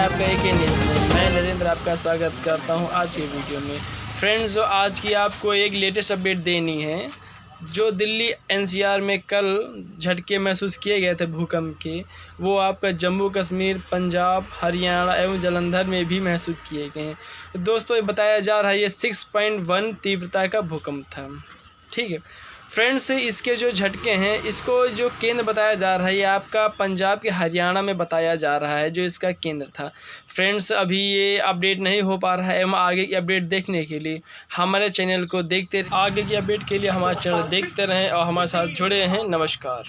आपका एक ही न्यूज़। मैं नरेंद्र आपका स्वागत करता हूं आज की वीडियो में। फ्रेंड्स, जो आज की आपको एक लेटेस्ट अपडेट देनी है, जो दिल्ली एनसीआर में कल झटके महसूस किए गए थे भूकंप के, वो आपका जम्मू कश्मीर, पंजाब, हरियाणा एवं जालंधर में भी महसूस किए गए हैं। दोस्तों, ये बताया जा रहा है ये 6.1 तीव्रता का भूकंप था। ठीक है फ्रेंड्स, इसके जो झटके हैं, इसको जो केंद्र बताया जा रहा है, ये आपका पंजाब के हरियाणा में बताया जा रहा है जो इसका केंद्र था। फ्रेंड्स, अभी ये अपडेट नहीं हो पा रहा है एवं आगे की अपडेट देखने के लिए हमारे चैनल को आगे की अपडेट के लिए हमारा चैनल देखते रहें और हमारे साथ जुड़े रहें। नमस्कार।